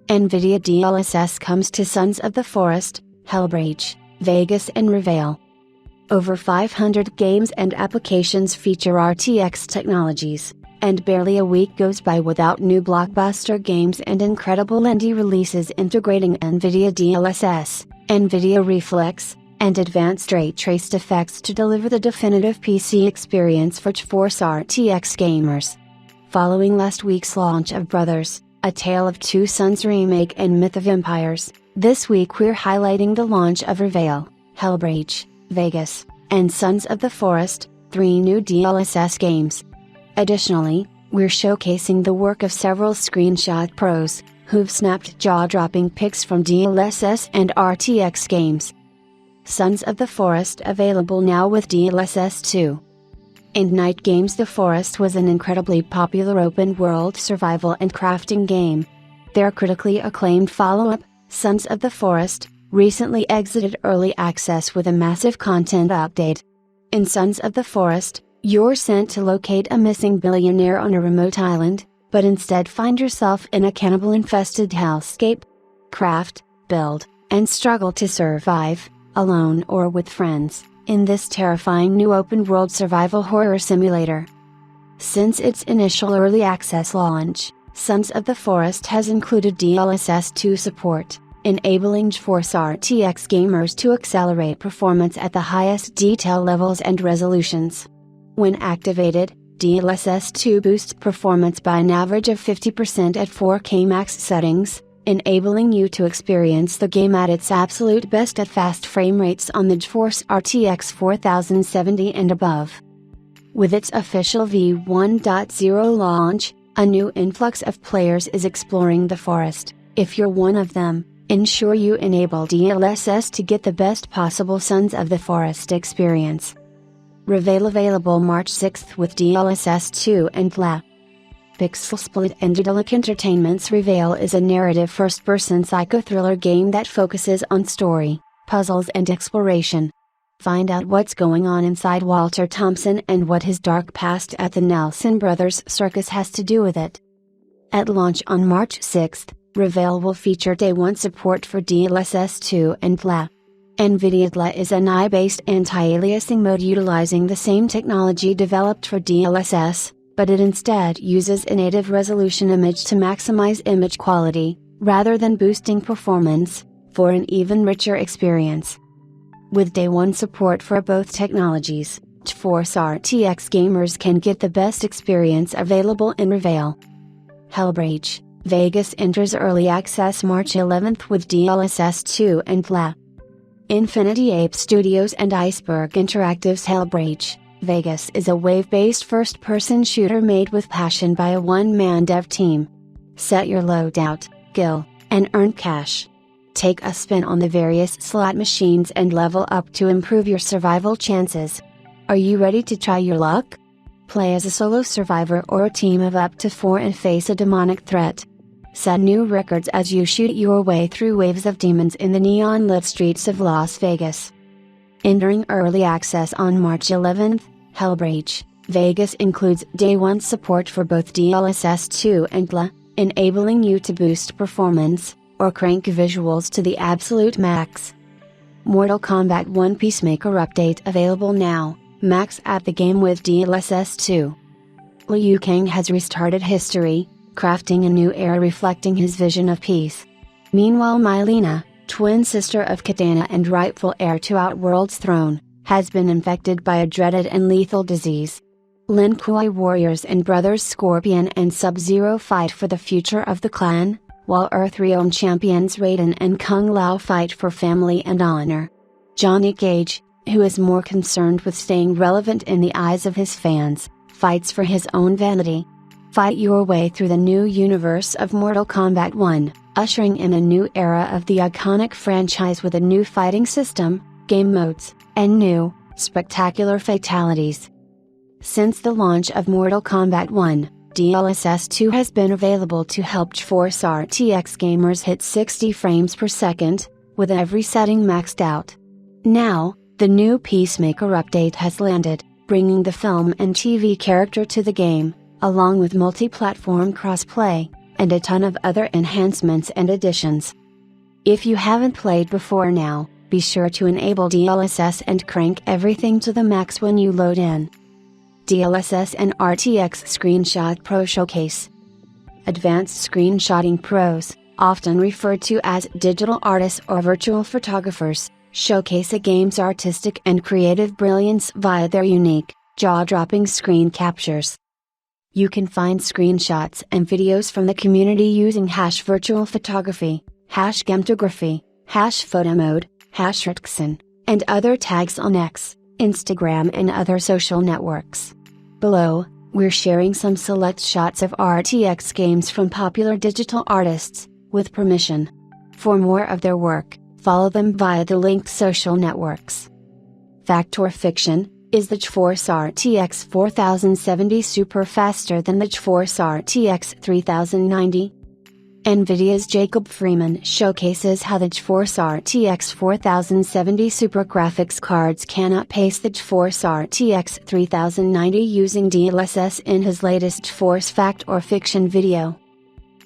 NVIDIA DLSS comes to Sons of the Forest, Hellbreach, Vegas and REVEIL. Over 500 games and applications feature RTX technologies, and barely a week goes by without new blockbuster games and incredible indie releases integrating NVIDIA DLSS, NVIDIA Reflex, and advanced ray traced effects to deliver the definitive PC experience for GeForce RTX gamers. Following last week's launch of Brothers, A Tale of Two Sons remake and Myth of Empires, this week we're highlighting the launch of REVEIL, Hellbreach, Vegas, and Sons of the Forest, 3 new DLSS games. Additionally, we're showcasing the work of several screenshot pros, who've snapped jaw-dropping pics from DLSS and RTX games. Sons of the Forest available now with DLSS 2. In Night Games, The Forest was an incredibly popular open-world survival and crafting game. Their critically acclaimed follow-up, Sons of the Forest, recently exited early access with a massive content update. In Sons of the Forest, you're sent to locate a missing billionaire on a remote island, but instead find yourself in a cannibal-infested hellscape. Craft, build, and struggle to survive, alone or with friends, in this terrifying new open-world survival horror simulator. Since its initial early access launch, Sons of the Forest has included DLSS 2 support, enabling GeForce RTX gamers to accelerate performance at the highest detail levels and resolutions. When activated, DLSS 2 boosts performance by an average of 50% at 4K max settings, enabling you to experience the game at its absolute best at fast frame rates on the GeForce RTX 4070 and above. With its official v1.0 launch, a new influx of players is exploring the forest. If you're one of them, ensure you enable DLSS to get the best possible Sons of the Forest experience. REVEIL available March 6th with DLSS 2 and LA. Pixel Split and Daedalic Entertainment's REVEIL is a narrative first-person psychothriller game that focuses on story, puzzles and exploration. Find out what's going on inside Walter Thompson and what his dark past at the Nelson Brothers Circus has to do with it. At launch on March 6th, REVEIL will feature Day 1 support for DLSS 2 and LA. NVIDIA DLA is an AI-based anti-aliasing mode utilizing the same technology developed for DLSS, but it instead uses a native resolution image to maximize image quality, rather than boosting performance, for an even richer experience. With Day 1 support for both technologies, GeForce RTX gamers can get the best experience available in REVEIL. Hellbreach, Vegas enters early access March 11th with DLSS 2 and LA. Infinity Ape Studios and Iceberg Interactive's Hellbreach, Vegas is a wave-based first-person shooter made with passion by a one-man dev team. Set your loadout, kill, and earn cash. Take a spin on the various slot machines and level up to improve your survival chances. Are you ready to try your luck? Play as a solo survivor or a team of up to 4 and face a demonic threat. Set new records as you shoot your way through waves of demons in the neon-lit streets of Las Vegas. Entering early access on March 11th, Hellbreach, Vegas includes Day 1 support for both DLSS 2 and LA, enabling you to boost performance, or crank visuals to the absolute max. Mortal Kombat 1 Peacemaker update available now, max at the game with DLSS 2. Liu Kang has restarted history, crafting a new era reflecting his vision of peace. Meanwhile, Mylena, twin sister of Kitana and rightful heir to Outworld's throne, has been infected by a dreaded and lethal disease. Lin Kuei warriors and brothers Scorpion and Sub-Zero fight for the future of the clan, while Earthrealm champions Raiden and Kung Lao fight for family and honor. Johnny Cage, who is more concerned with staying relevant in the eyes of his fans, fights for his own vanity. Fight your way through the new universe of Mortal Kombat 1, ushering in a new era of the iconic franchise with a new fighting system, game modes, and new, spectacular fatalities. Since the launch of Mortal Kombat 1, DLSS 2 has been available to help GeForce RTX gamers hit 60 frames per second, with every setting maxed out. Now, the new Peacemaker update has landed, bringing the film and TV character to the game, along with multi-platform crossplay, and a ton of other enhancements and additions. If you haven't played before now, be sure to enable DLSS and crank everything to the max when you load in. DLSS and RTX Screenshot Pro Showcase. Advanced Screenshotting Pros, often referred to as digital artists or virtual photographers, showcase a game's artistic and creative brilliance via their unique, jaw-dropping screen captures. You can find screenshots and videos from the community using #virtualphotography, #gemtography, #photomode, #rtxn, and other tags on X, Instagram and other social networks. Below, we're sharing some select shots of RTX games from popular digital artists, with permission. For more of their work, follow them via the linked social networks. Fact or fiction? Is the GeForce RTX 4070 Super faster than the GeForce RTX 3090? NVIDIA's Jacob Freeman showcases how the GeForce RTX 4070 Super graphics cards can outpace the GeForce RTX 3090 using DLSS in his latest GeForce Fact or Fiction video.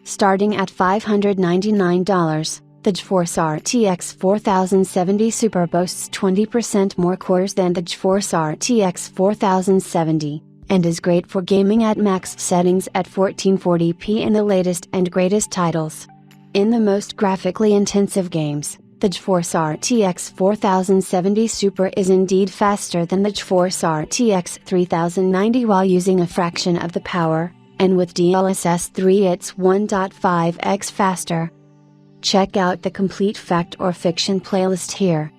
Starting at $599, the GeForce RTX 4070 Super boasts 20% more cores than the GeForce RTX 4070, and is great for gaming at max settings at 1440p in the latest and greatest titles. In the most graphically intensive games, the GeForce RTX 4070 Super is indeed faster than the GeForce RTX 3090 while using a fraction of the power, and with DLSS 3 it's 1.5x faster. Check out the complete Fact or Fiction playlist here.